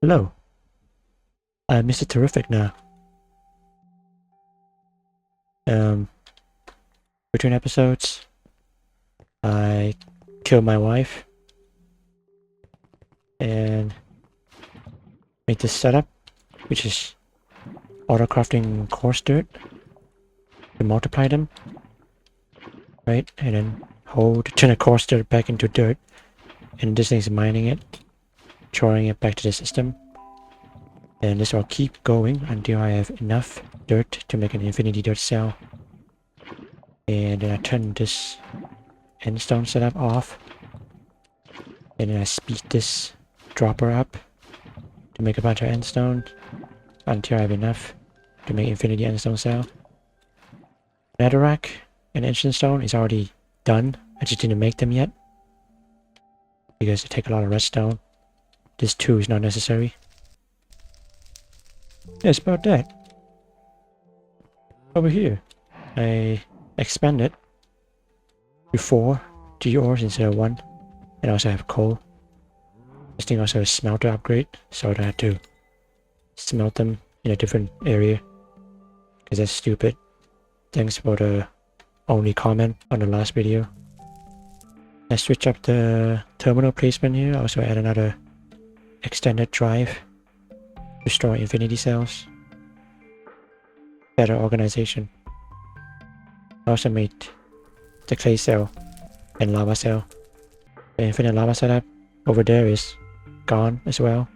Hello, I'm Mr. Terrific now. Um, Between episodes, I killed my wife and made this setup, which is auto-crafting coarse dirt to multiply them, right? And then turn the coarse dirt back into dirt, and this thing's mining it, throwing it back to the system. And this will keep going until I have enough dirt to make an infinity dirt cell. And then I turn this endstone setup off, and then I speed this dropper up to make a bunch of endstone until I have enough to make infinity endstone cell. Netherrack and ancient stone is already done. I just didn't make them yet because they take a lot of redstone. This 2 is not necessary. That's about that. Over here, I expanded to 4 gears instead of 1, and I also have coal. This thing also has smelter upgrade, so I don't have to smelt them in a different area because that's stupid. Thanks for the only comment on the last video. I switch up the terminal placement here. I also add another extended drive to store infinity cells. Better organization. I also made the clay cell and lava cell. The infinite lava setup over there is gone as well.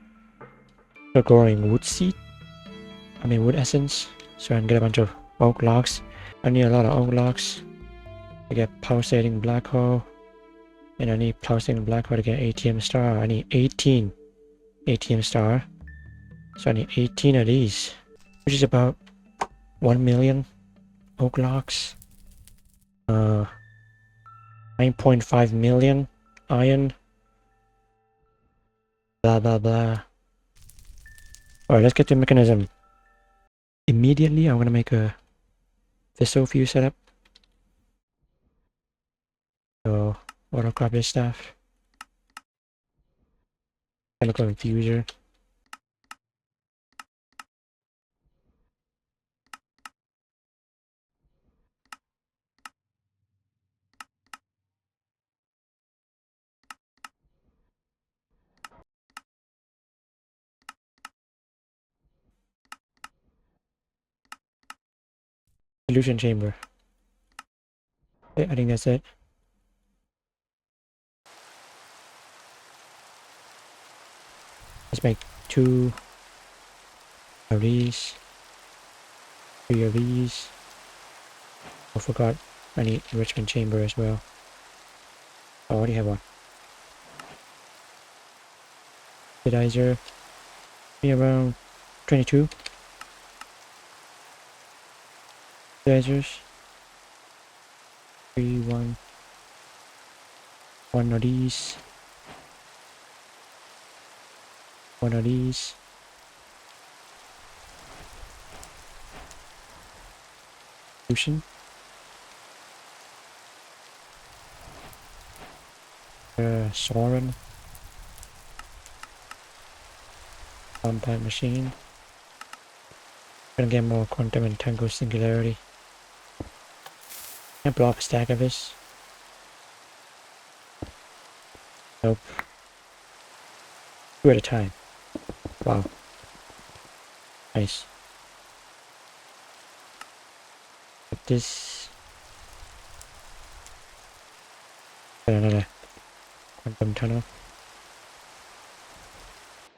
So growing wood essence, so I can get a bunch of oak logs. I need a lot of oak logs to get pulsating black hole, and I need pulsating black hole to get ATM star. I need 18 ATM star, so I need 18 of these, which is about 1 million oak logs. 9.5 million iron. Blah blah blah. Alright, let's get to mechanism. Immediately, I'm gonna make a Fission fuse setup. So, autocrop this stuff. Chemical infuser. Solution chamber. Okay, I think that's it. Let's make 2 of these. 3 of these. I forgot I need enrichment chamber as well. I already have one. Oxidizer. Be around 22. Oxidizers. 3, 1. 1 of these. 1 of these. Solution. Soren. Compact machine. Gonna get more quantum and tangle singularity. Can I blow up a stack of this? Nope. 2 at a time. Wow. Nice. But this. Got another quantum tunnel.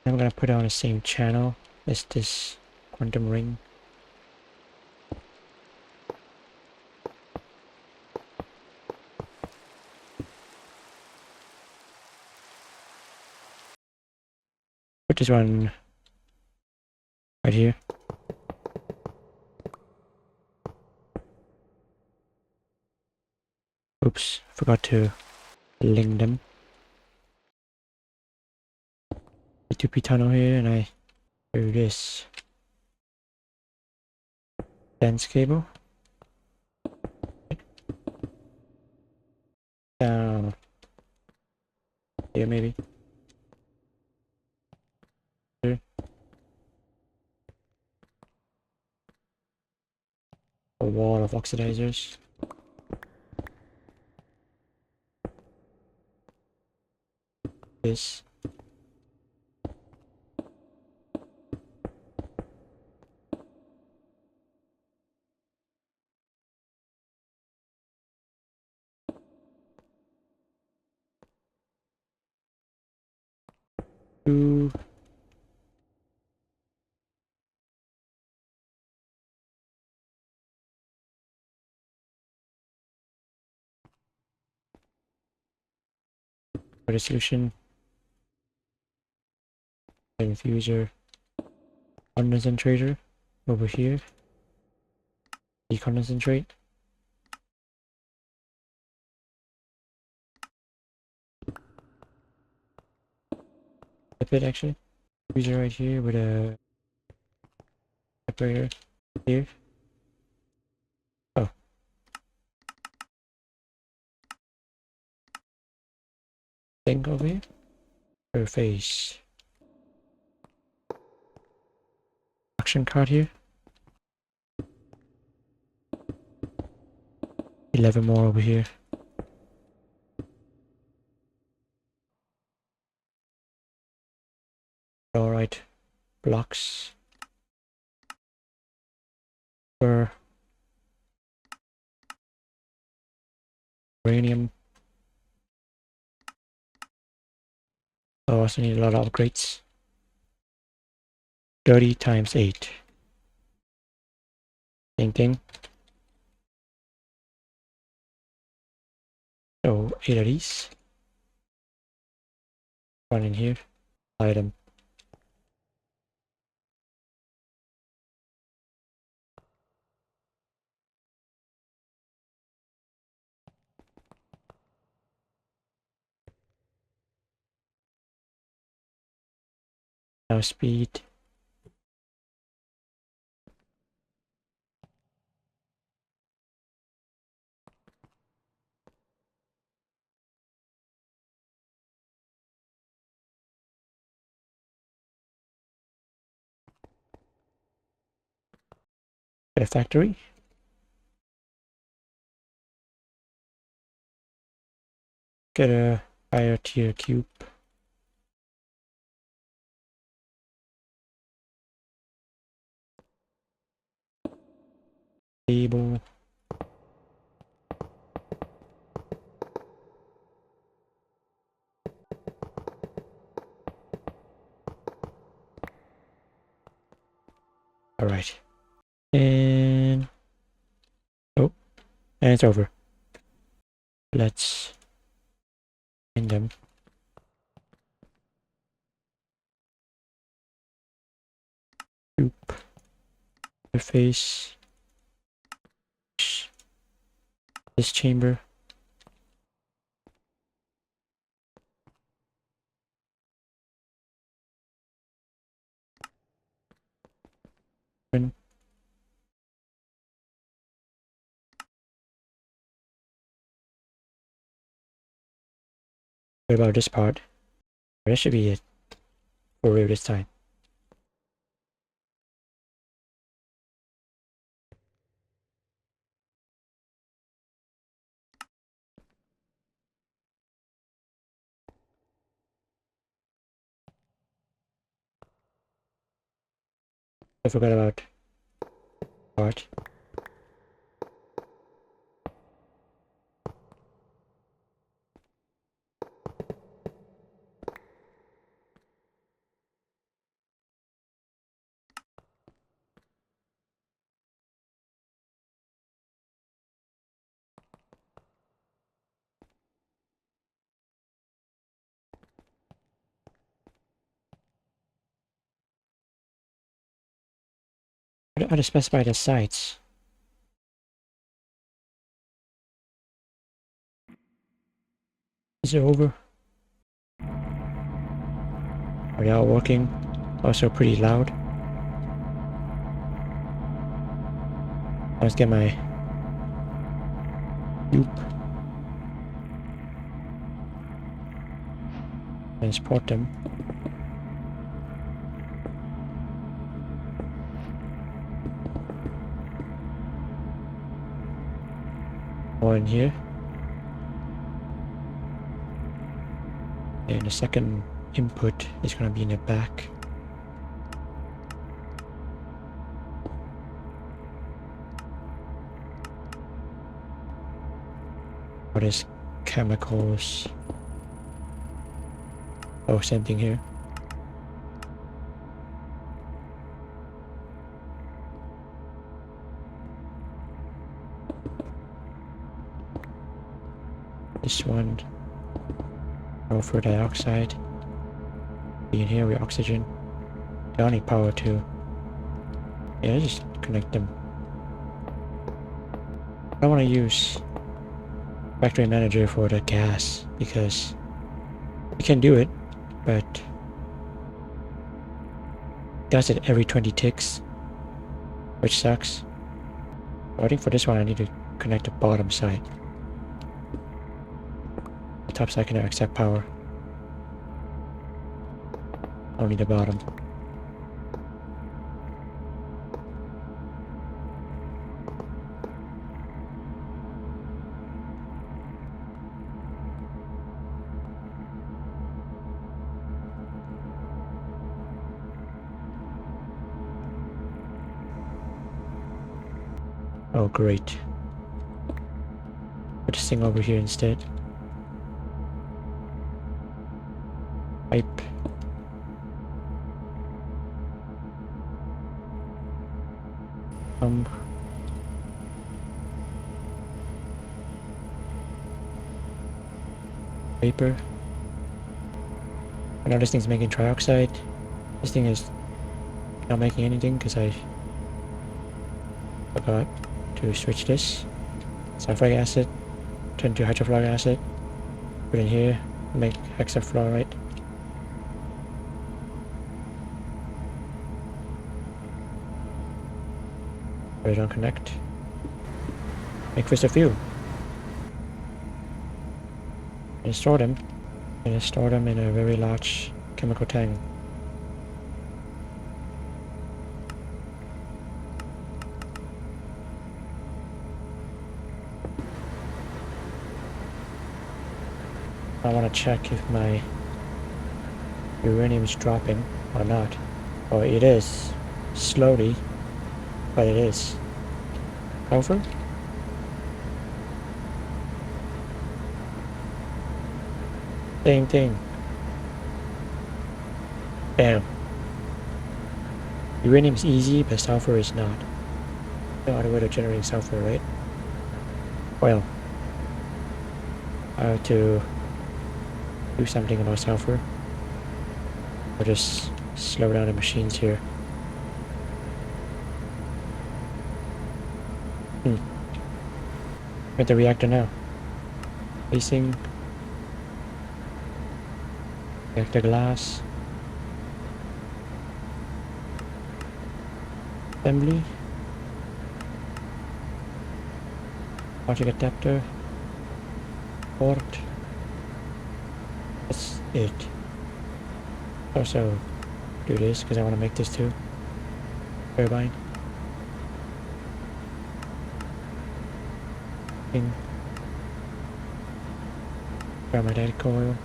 I'm gonna put it on the same channel as this quantum ring. Put this one right here. Oops, forgot to link them. The 2P tunnel here, and I do this dense cable down here, maybe. Here. wall of oxidizers. This. Two. For the solution. Infuser. Concentrator over here. Deconcentrate. Pipette actually. Infuser right here with a separator here. Oh. Thing over here. Surface. Action card here. 11 more over here. Alright. Blocks. For uranium. I also need a lot of upgrades. 30 times 8. Same thing. So 8 of these. One in here. Item. Now speed. Get a factory. Get a higher tier cube. Table. Alright. And oh, and it's over. Let's end them. Cube. Interface. This chamber. What about this part? That should be it for real this time. I forgot about part. How to specify the sites? Is it over? Are they all working? Also pretty loud. Let's get my loop. Transport them. More in here. And the second input is gonna be in the back. What is chemicals? Oh, same thing here. This one, sulfur dioxide. In here with oxygen. They only power to. Yeah, just connect them. I want to use factory manager for the gas because you can do it, but it does it every 20 ticks, which sucks. I think for this one I need to connect the bottom side. The top side can accept power. Only the bottom. Oh great. Put this thing over here instead. Pipe. Vapor. I know this thing's making trioxide. This thing is not making anything because I forgot to switch this. Sulfuric acid turn to hydrofluoric acid. Put in here, make hexafluoride. They don't connect. Make crystal fuel. And store them. And store them in a very large chemical tank. I want to check if my uranium is dropping or not. Oh, it is. Slowly. But it is. Over? Same thing. Bam. Uranium is easy, but sulfur is not. No other way to generate sulfur, right? Well, I have to do something about sulfur. Or just slow down the machines here. At the reactor now. Facing reactor glass. Assembly. Logic adapter. Port. That's it. Also do this because I want to make this too. Turbine. Magnetic coil.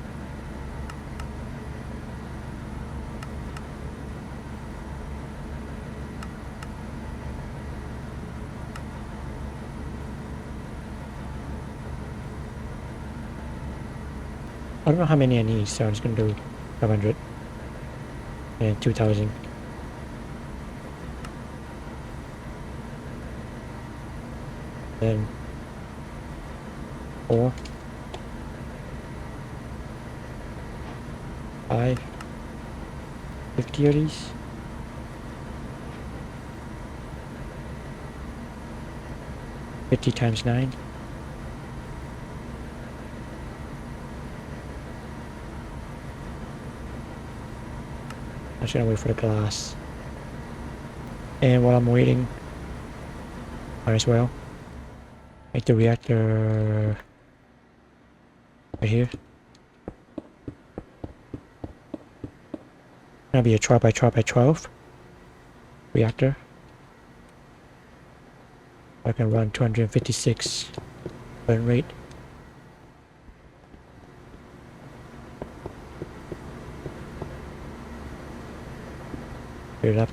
I don't know how many I need, so I'm just gonna do 500 and 2000. Then 4, 5, 50 of these. $50 times 9. I'm just gonna wait for the glass. And while I'm waiting, might as well make the reactor right here. Gonna be a 12 by 12 by 12 reactor. I can run 256 burn rate. Fill it up.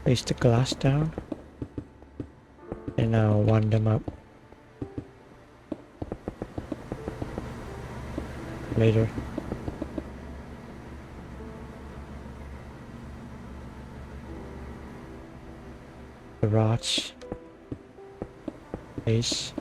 Place the glass down. And now wind them up later. The rods. Place.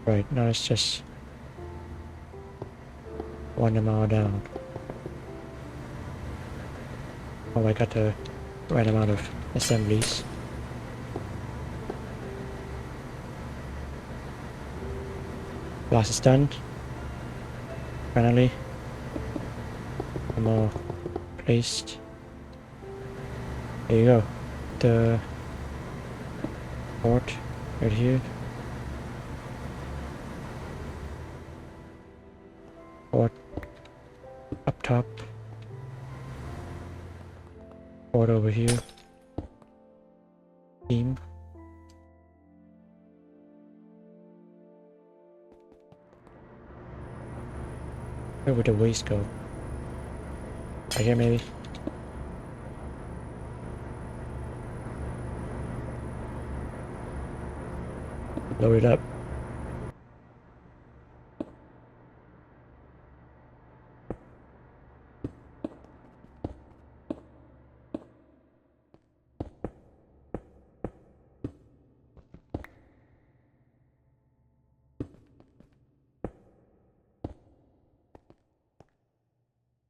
Right, now it's just wind them all down. Oh, I got the right amount of assemblies. Glass is done. Finally. Them all placed. There you go. The port right here. Port up top. Port over here. Beam. Where would the waste go? Right here maybe? Load it up.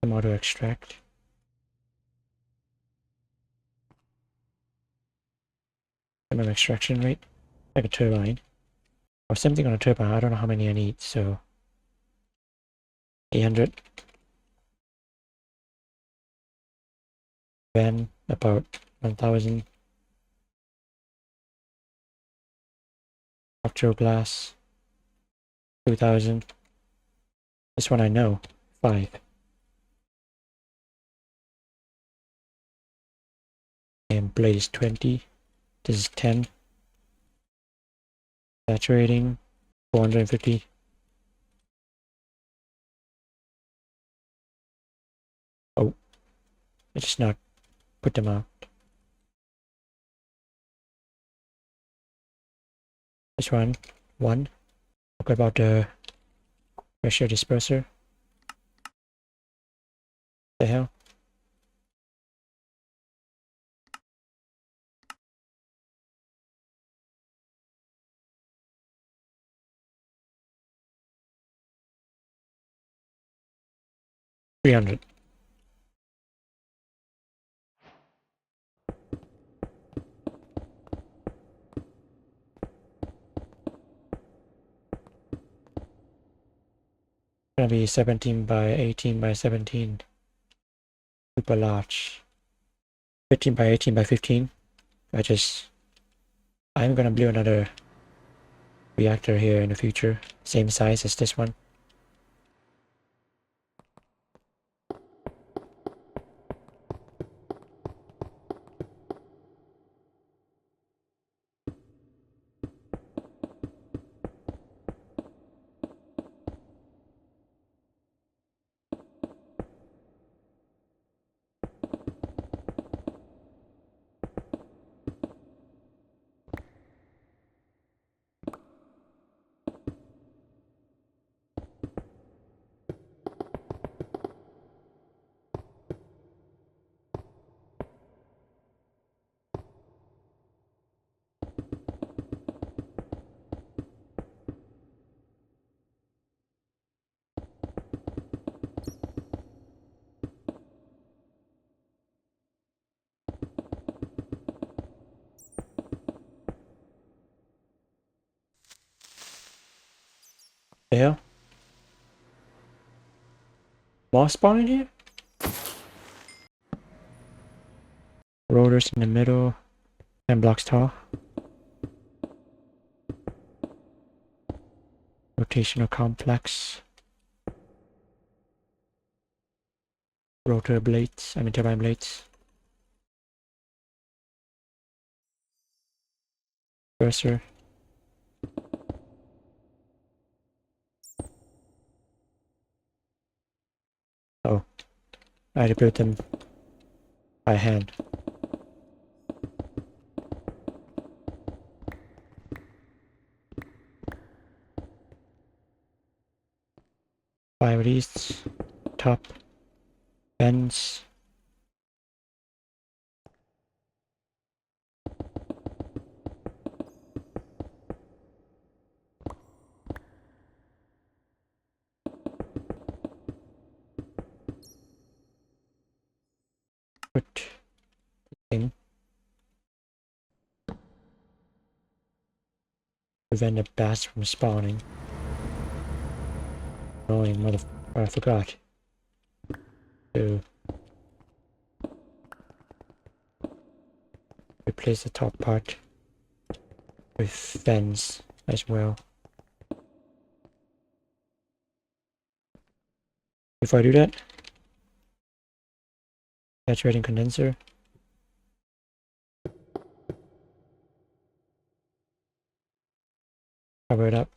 Some auto extract. Minimum extraction rate. Like a turbine. Or something on a turbine. I don't know how many I need, so 800. Then about 1000. Structural glass 2000. This one I know. 5. And blade is 20. This is 10. Saturating 450. Oh, I just not put them out. This one, 1. Talk about the pressure disperser. The hell? $300. Gonna be 17 by 18 by 17. Super large. 15 by 18 by 15. I'm gonna build another reactor here in the future. Same size as this one. The hell? Moss spawning here? Rotors in the middle. 10 blocks tall. Rotational complex. Rotor blades. I mean turbine blades. Cursor. Oh. I had to build them by hand. Five of these. Top. Bends. Put thing. Prevent the bats from spawning. Annoying motherfucker. I forgot. To replace the top part with fence as well. Before I do that, saturating condenser. Cover it up.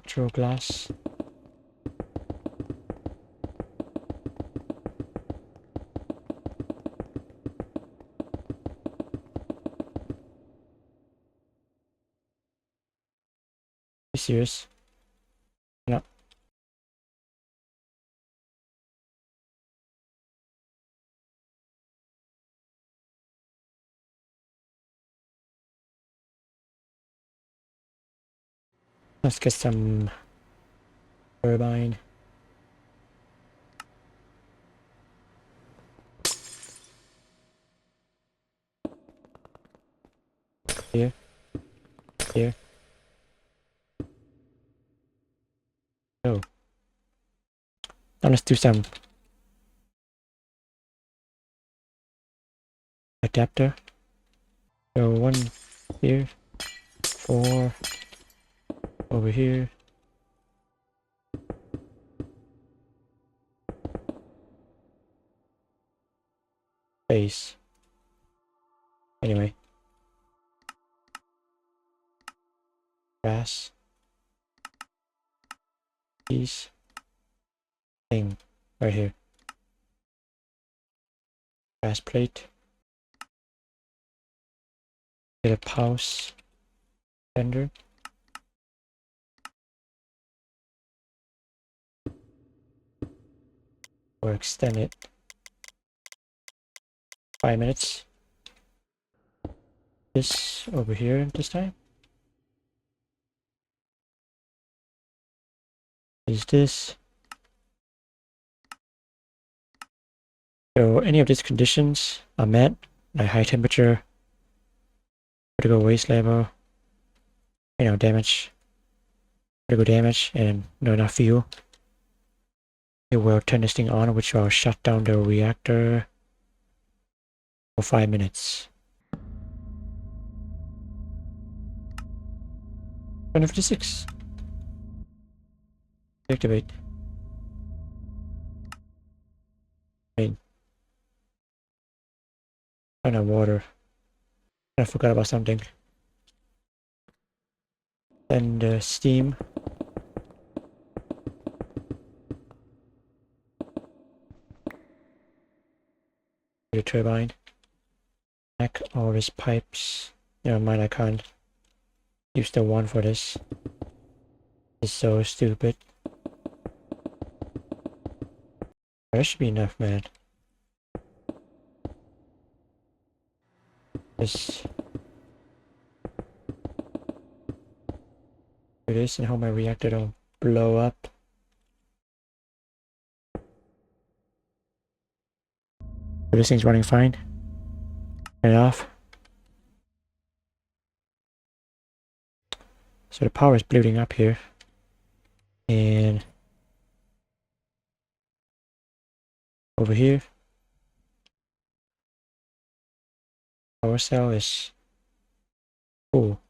Structural glass. Are you serious? No. Let's get some turbine. Here. Here. Oh. Now let's do some adapter. So one here. 4 over here. Base. Anyway. Grass. Piece. Thing. Right here. Grass plate. Get a pulse fender. Or extend it. 5 minutes. This over here this time. Is this. So any of these conditions are met, like high temperature, critical waste level, damage, critical damage, and not enough fuel. It will turn this thing on, which will shut down the reactor for 5 minutes. 156. Activate. Main. Oh no, water. I forgot about something. And steam. The turbine. Back all his pipes. Never mind, I can't use the one for this. It's so stupid. That should be enough, man. Just do this and hope my reactor don't blow up. So this thing's running fine. Turn it off. So the power is building up here. And over here, power cell is full.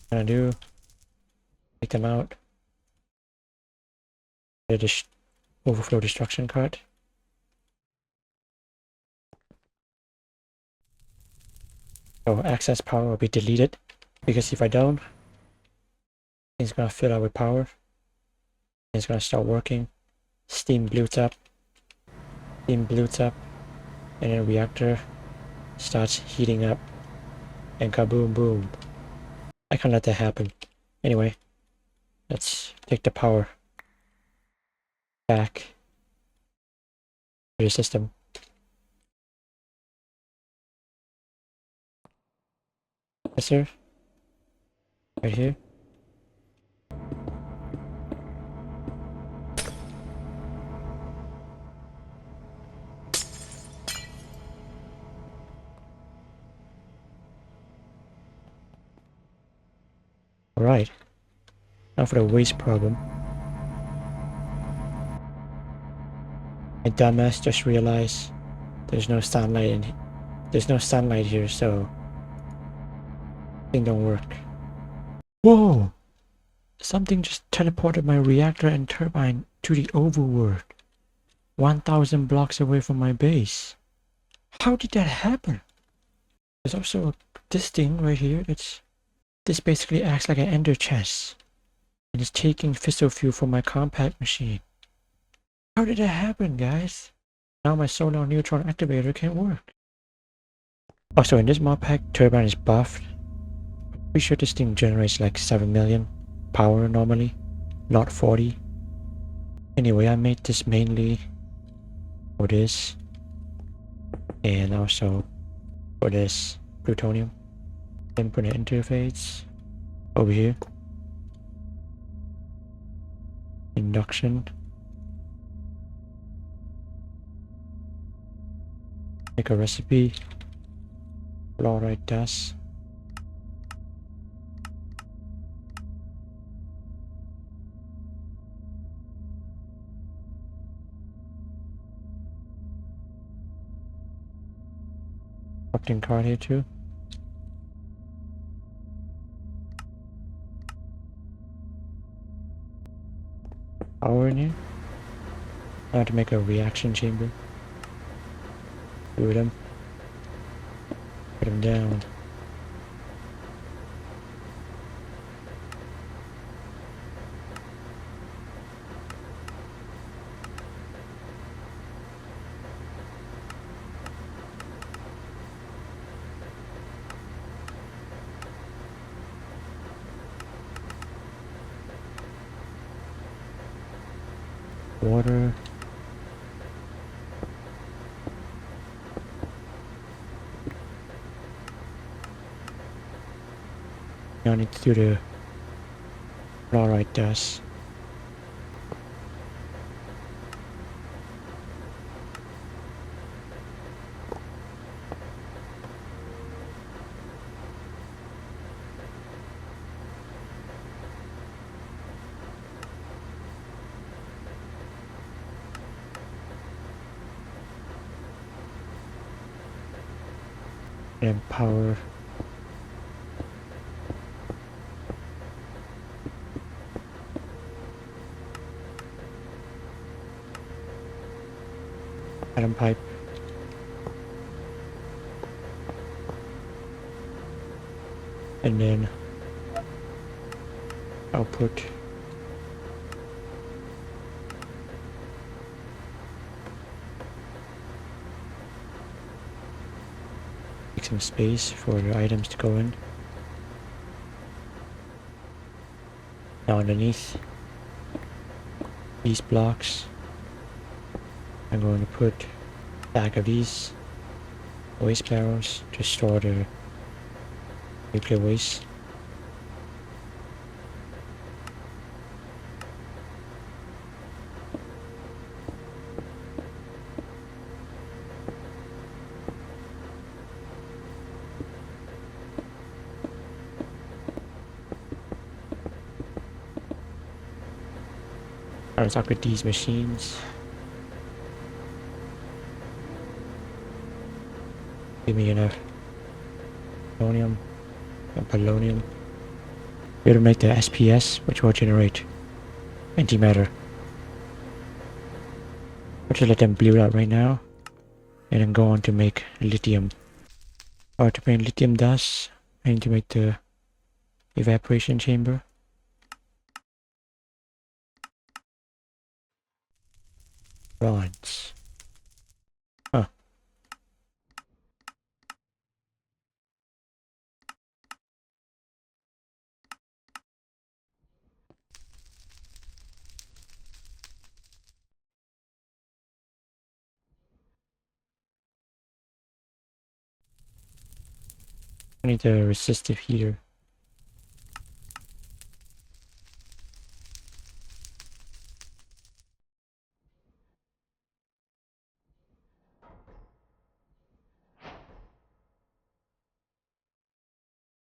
What I'm gonna do, take them out. The overflow destruction card. So access power will be deleted, because if I don't, it's gonna fill out with power. It's gonna start working. Steam builds up. Steam builds up. And then reactor starts heating up. And kaboom boom. I can't let that happen. Anyway, let's take the power back to the system. Yes, sir. Right here. Alright. Now for the waste problem. My dumbass just realized there's no sunlight here, so thing don't work. Whoa! Something just teleported my reactor and turbine to the overworld. 1,000 blocks away from my base. How did that happen? There's also this thing right here. This basically acts like an ender chest. And it's taking fissile fuel from my compact machine. How did that happen, guys? Now my solar neutron activator can't work. Also, in this mod pack, turbine is buffed. I'm pretty sure this thing generates like 7 million power normally, not 40. Anyway, I made this mainly for this, and also for this plutonium. Input interface over here. Induction. Make a recipe. Fluoride dust. Crafting card here too. Power in here. I have to make a reaction chamber. Do them. Put them down. Water. Now I need to do the fluoride dust. And power. Atom pipe. And then output. Make some space for the items to go in. Now underneath these blocks, I'm going to put back of these waste barrels to store the nuclear waste. let's upgrade these machines. Give me enough polonium and polonium. We're to make the SPS, which will generate antimatter. We'll just let them bleed out right now, and then go on to make lithium. Or to make lithium dust, I need to make the evaporation chamber. Bronze. Huh. I need a resistive heater.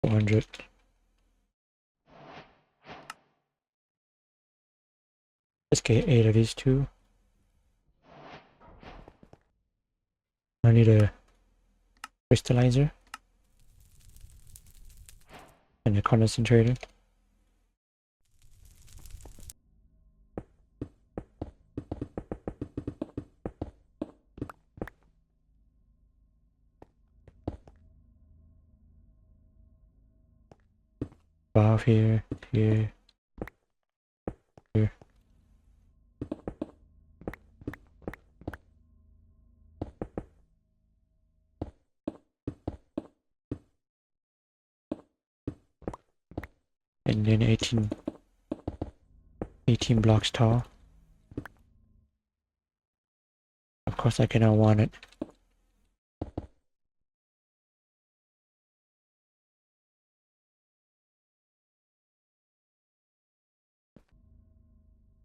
$400. Let's get 8 of these too. I need a crystallizer and a concentrator. Valve here, here, here. And then 18 blocks tall. Of course I cannot want it.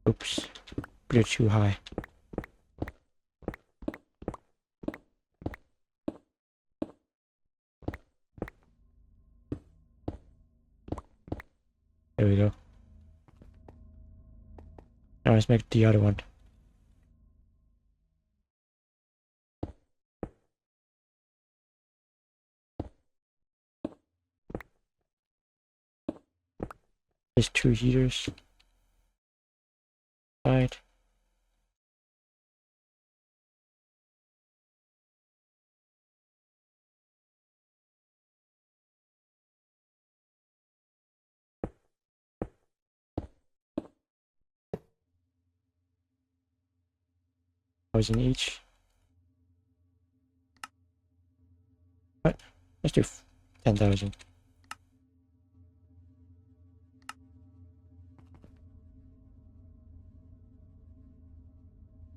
Oops, put it too high. There we go. Now let's make the other one. There's 2 heaters. Right. $1,000 each. What? Let's do 10,000.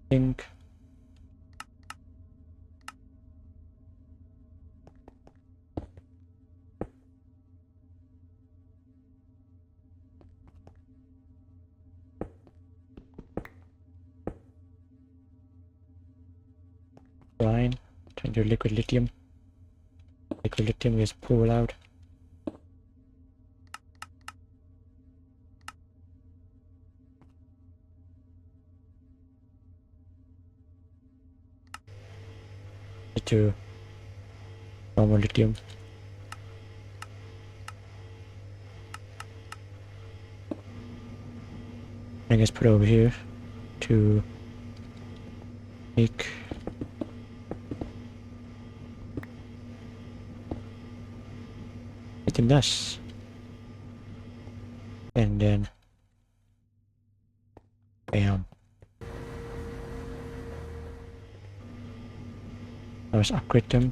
Think. Line. Turn to liquid lithium. Liquid lithium is pulled out. To normal lithium. I guess put it over here to make lithium dust. And then bam. Now let's upgrade them.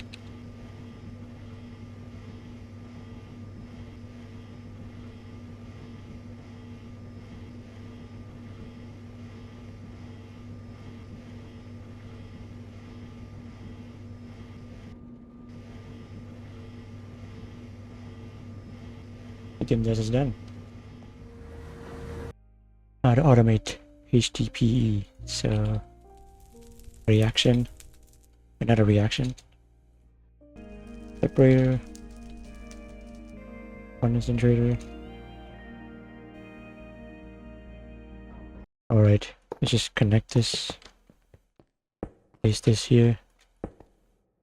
Lithium dust is done. Now to automate HDPE. So reaction. Another reaction. Separator. Concentrator. Alright. Let's just connect this. Place this here.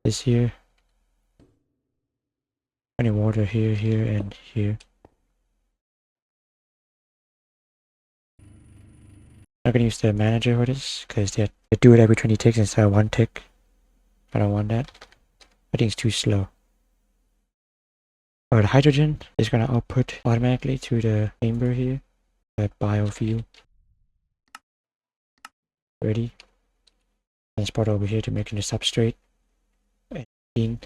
This here. Running water here, here, and here. I'm gonna use the manager for this because they do it every 20 ticks instead of 1 tick. I don't want that. I think it's too slow. Or the hydrogen is gonna output automatically to the chamber here. The biofuel. Ready. Transport over here to making the substrate. Ethene.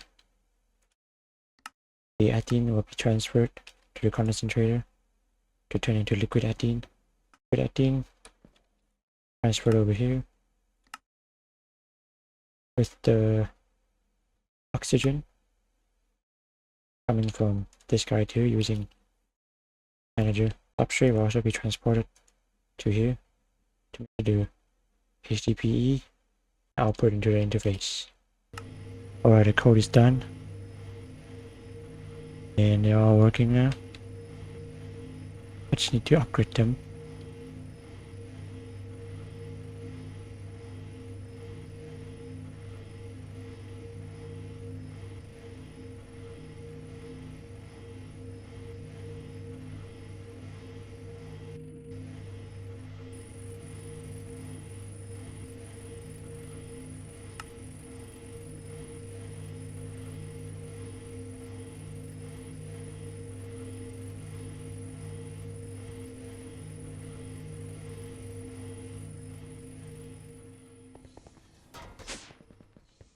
The ethene will be transferred to the concentrator to turn into liquid ethene. Liquid ethene transferred over here with the oxygen coming from this guy here using manager. Substrate will also be transported to here to do HDPE output into the interface. Alright, the code is done. And they're all working now. I just need to upgrade them.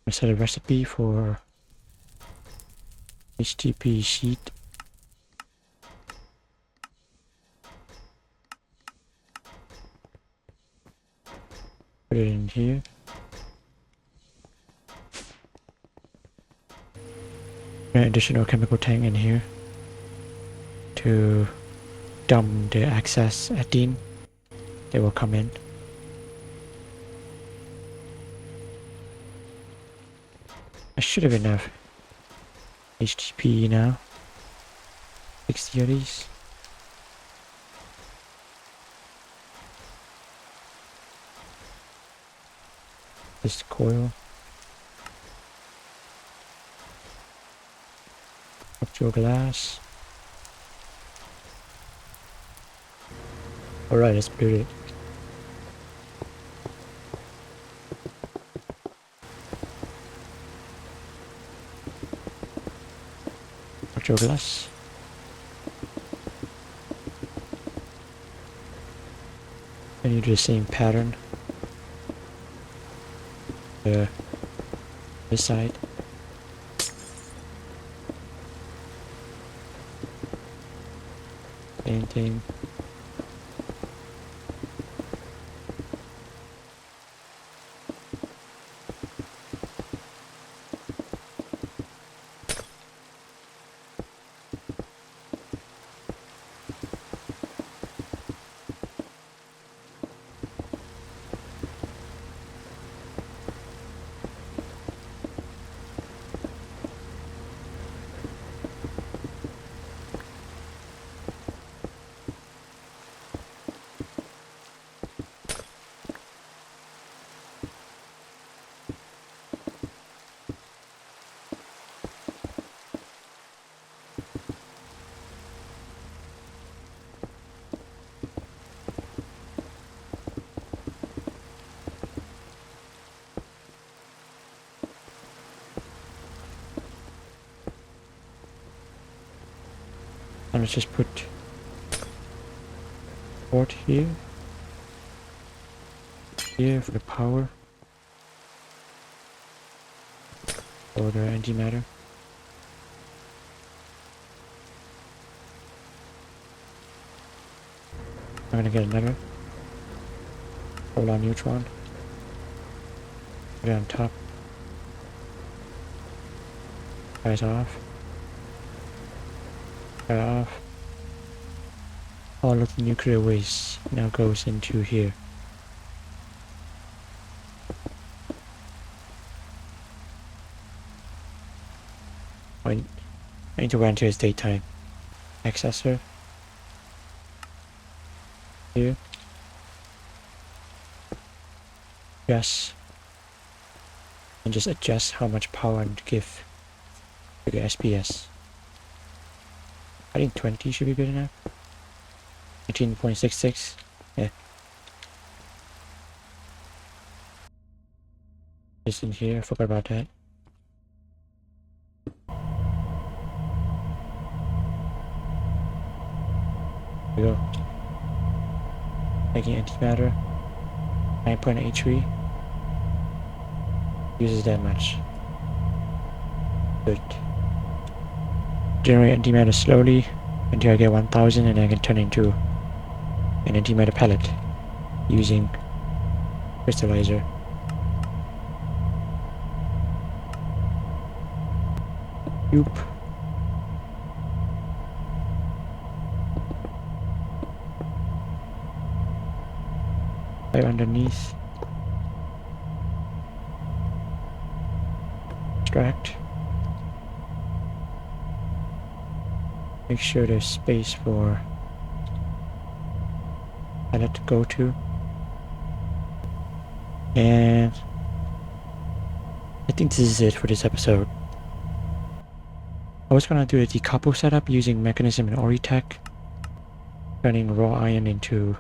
I set a recipe for HTP sheet. Put it in here. An additional chemical tank in here to dump the excess ethene. They will come in. I should have enough HTP now. 60 of these. This coil. Structural glass. Alright, let's build it. Structural glass. And you do the same pattern. This side. Same thing. And let's just put port here. Here for the power. For the antimatter. I'm gonna get another solar neutron. Put it on top. Guys off. Cut off. All of the nuclear waste now goes into here. I need to run to his daytime accessor. Here. Yes. And just adjust how much power I need to give to the SPS. I think 20 should be good enough. 18.66. Yeah. Just in here, I forgot about that. Here we go. Making antimatter. 9.83. Uses that much. Good. Generate antimatter slowly until I get 1000 and I can turn into an antimatter pellet using crystallizer. Oop. Right underneath. Extract. Make sure there's space for pellet to go to. And I think this is it for this episode. I was gonna do a decouple setup using mechanism and Oritech, turning raw iron into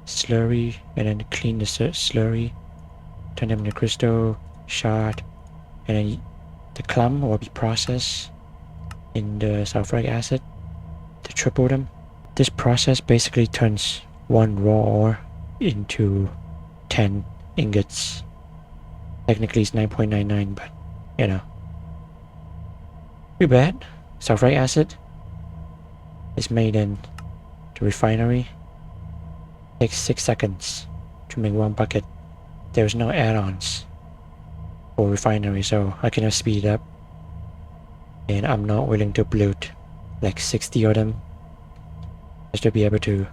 slurry and then clean the slurry, turn them into crystal, shard, and then the clump will be processed in the sulfuric acid to triple them. This process basically turns one raw ore into 10 ingots. Technically it's 9.99, but you know. Too bad. Sulfuric acid is made in the refinery. Takes 6 seconds to make one bucket. There's no add-ons for refinery, so I cannot speed it up. And I'm not willing to build like 60 of them just to be able to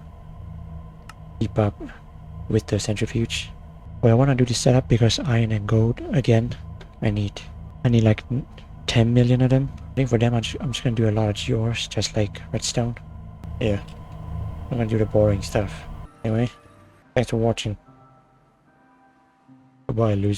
keep up with the centrifuge. Well, I want to do this setup because iron and gold again. I need like 10 million of them. I think for them I'm just gonna do a lot of gears, just like redstone. Yeah, I'm gonna do the boring stuff. Anyway, thanks for watching. Goodbye, loser.